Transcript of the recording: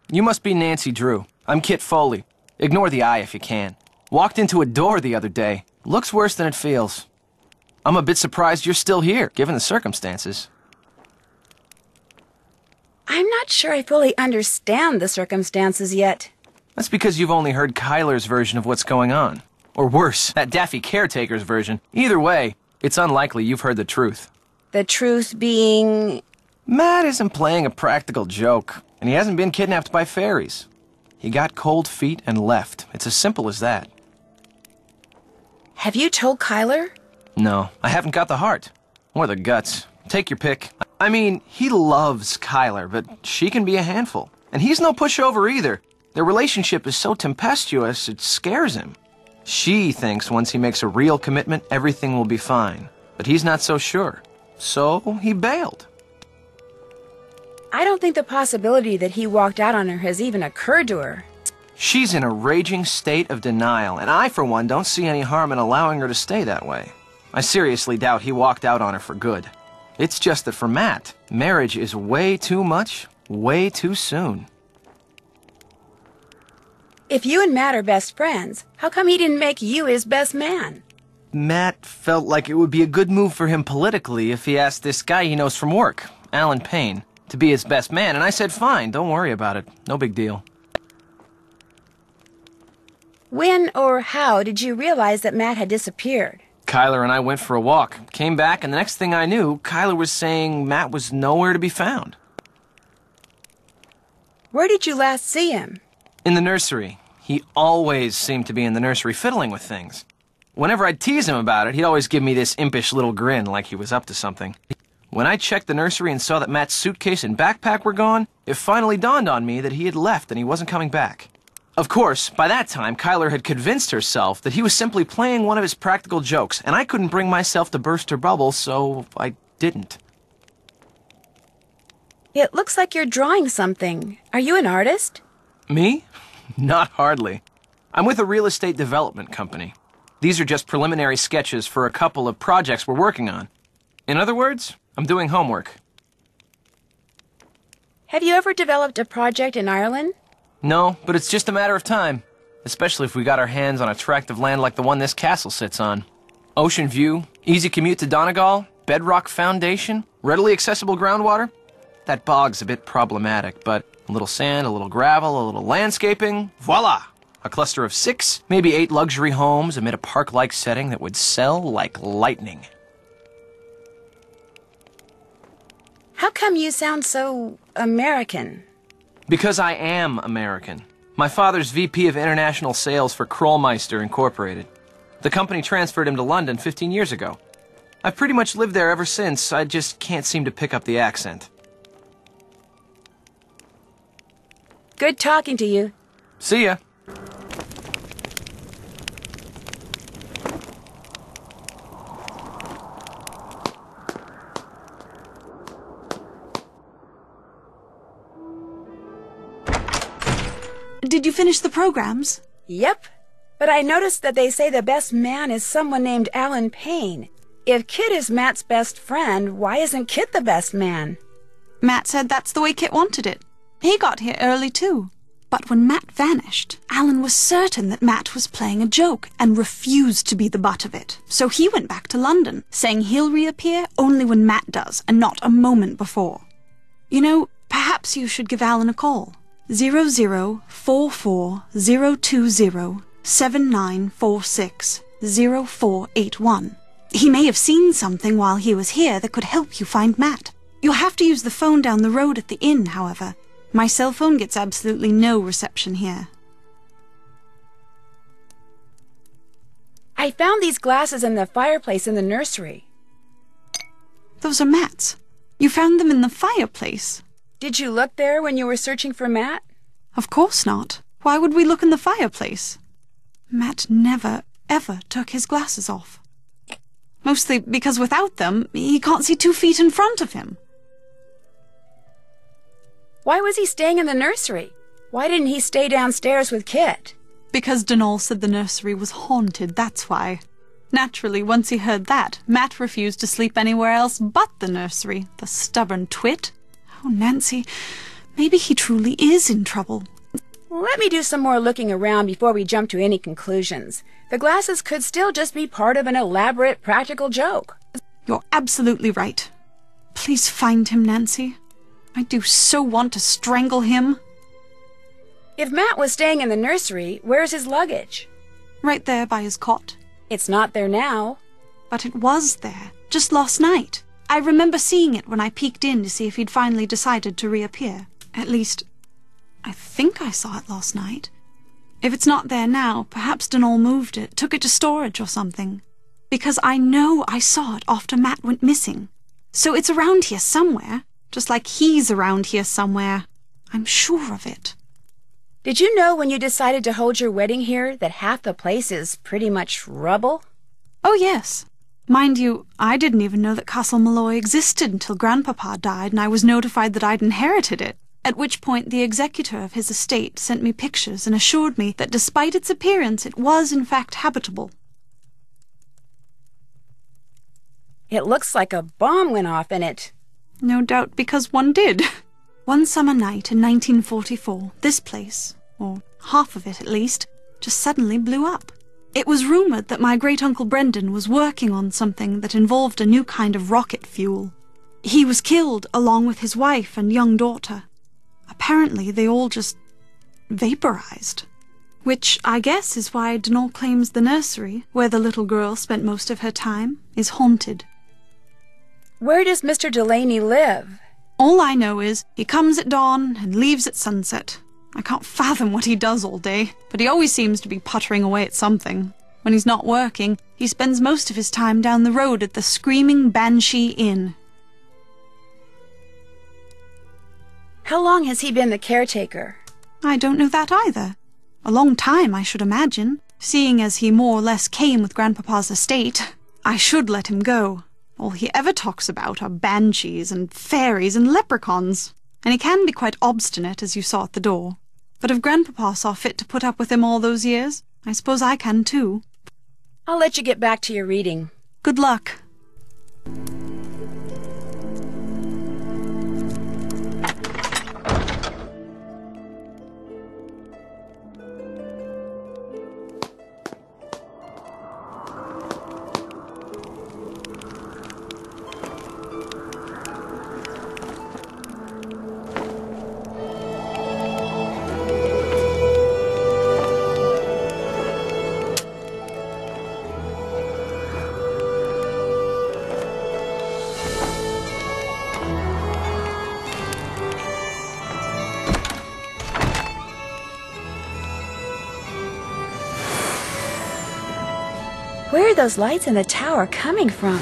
You must be Nancy Drew. I'm Kit Foley. Ignore the eye if you can. Walked into a door the other day. Looks worse than it feels. I'm a bit surprised you're still here, given the circumstances. I'm not sure I fully understand the circumstances yet. That's because you've only heard Kyler's version of what's going on. Or worse, that daffy caretaker's version. Either way, it's unlikely you've heard the truth. The truth being... Matt isn't playing a practical joke, and he hasn't been kidnapped by fairies. He got cold feet and left. It's as simple as that. Have you told Kyler? No, I haven't got the heart. Or the guts. Take your pick. I mean, he loves Kyler, but she can be a handful. And he's no pushover either. Their relationship is so tempestuous, it scares him. She thinks once he makes a real commitment, everything will be fine. But he's not so sure. So he bailed. I don't think the possibility that he walked out on her has even occurred to her. She's in a raging state of denial, and I, for one, don't see any harm in allowing her to stay that way. I seriously doubt he walked out on her for good. It's just that for Matt, marriage is way too much, way too soon. If you and Matt are best friends, how come he didn't make you his best man? Matt felt like it would be a good move for him politically if he asked this guy he knows from work, Alan Payne, to be his best man, and I said fine, don't worry about it, no big deal. When or how did you realize that Matt had disappeared? Kyler and I went for a walk, came back, and the next thing I knew, Kyler was saying Matt was nowhere to be found. Where did you last see him? In the nursery. He always seemed to be in the nursery fiddling with things. Whenever I'd tease him about it, he'd always give me this impish little grin like he was up to something. When I checked the nursery and saw that Matt's suitcase and backpack were gone, it finally dawned on me that he had left and he wasn't coming back. Of course, by that time, Kyler had convinced herself that he was simply playing one of his practical jokes, and I couldn't bring myself to burst her bubble, so I didn't. It looks like you're drawing something. Are you an artist? Me? Not hardly. I'm with a real estate development company. These are just preliminary sketches for a couple of projects we're working on. In other words, I'm doing homework. Have you ever developed a project in Ireland? No, but it's just a matter of time. Especially if we got our hands on a tract of land like the one this castle sits on. Ocean view, easy commute to Donegal, bedrock foundation, readily accessible groundwater. That bog's a bit problematic, but a little sand, a little gravel, a little landscaping, voila! A cluster of 6, maybe 8 luxury homes amid a park-like setting that would sell like lightning. How come you sound so American? Because I am American. My father's VP of International Sales for Krollmeister Incorporated. The company transferred him to London 15 years ago. I've pretty much lived there ever since, I just can't seem to pick up the accent. Good talking to you. See ya. Did you finish the programs? Yep. But I noticed that they say the best man is someone named Alan Payne. If Kit is Matt's best friend, why isn't Kit the best man? Matt said that's the way Kit wanted it. He got here early too. But when Matt vanished, Alan was certain that Matt was playing a joke and refused to be the butt of it. So he went back to London, saying he'll reappear only when Matt does and not a moment before. You know, perhaps you should give Alan a call. 0044-020-7946-0481. He may have seen something while he was here that could help you find Matt. You'll have to use the phone down the road at the inn, however. My cell phone gets absolutely no reception here. I found these glasses in the fireplace in the nursery. Those are Matt's. You found them in the fireplace? Did you look there when you were searching for Matt? Of course not. Why would we look in the fireplace? Matt never, ever took his glasses off. Mostly because without them, he can't see 2 feet in front of him. Why was he staying in the nursery? Why didn't he stay downstairs with Kit? Because Donal said the nursery was haunted, that's why. Naturally, once he heard that, Matt refused to sleep anywhere else but the nursery, the stubborn twit. Oh, Nancy, Maybe he truly is in trouble. Let me do some more looking around before we jump to any conclusions. The glasses could still just be part of an elaborate practical joke. You're absolutely right. Please find him, Nancy. I do so want to strangle him. If Matt was staying in the nursery, where's his luggage? Right there by his cot. It's not there now. But it was there, just last night. I remember seeing it when I peeked in to see if he'd finally decided to reappear. At least, I think I saw it last night. If it's not there now, perhaps Donal moved it, took it to storage or something. Because I know I saw it after Matt went missing. So it's around here somewhere, just like he's around here somewhere. I'm sure of it. Did you know when you decided to hold your wedding here that half the place is pretty much rubble? Oh, yes. Mind you, I didn't even know that Castle Malloy existed until Grandpapa died and I was notified that I'd inherited it, at which point the executor of his estate sent me pictures and assured me that despite its appearance, it was in fact habitable. It looks like a bomb went off in it. No doubt because one did. One summer night in 1944, this place, or half of it at least, just suddenly blew up. It was rumoured that my great-uncle Brendan was working on something that involved a new kind of rocket fuel. He was killed along with his wife and young daughter. Apparently they all just vaporized. Which I guess is why Donal claims the nursery, where the little girl spent most of her time, is haunted. Where does Mr. Delaney live? All I know is he comes at dawn and leaves at sunset. I can't fathom what he does all day, but he always seems to be puttering away at something. When he's not working, he spends most of his time down the road at the Screaming Banshee Inn. How long has he been the caretaker? I don't know that either. A long time, I should imagine, seeing as he more or less came with Grandpapa's estate. I should let him go. All he ever talks about are banshees and fairies and leprechauns, and he can be quite obstinate, as you saw at the door. But if Grandpapa saw fit to put up with him all those years, I suppose I can too. I'll let you get back to your reading. Good luck. Where are those lights in the tower coming from?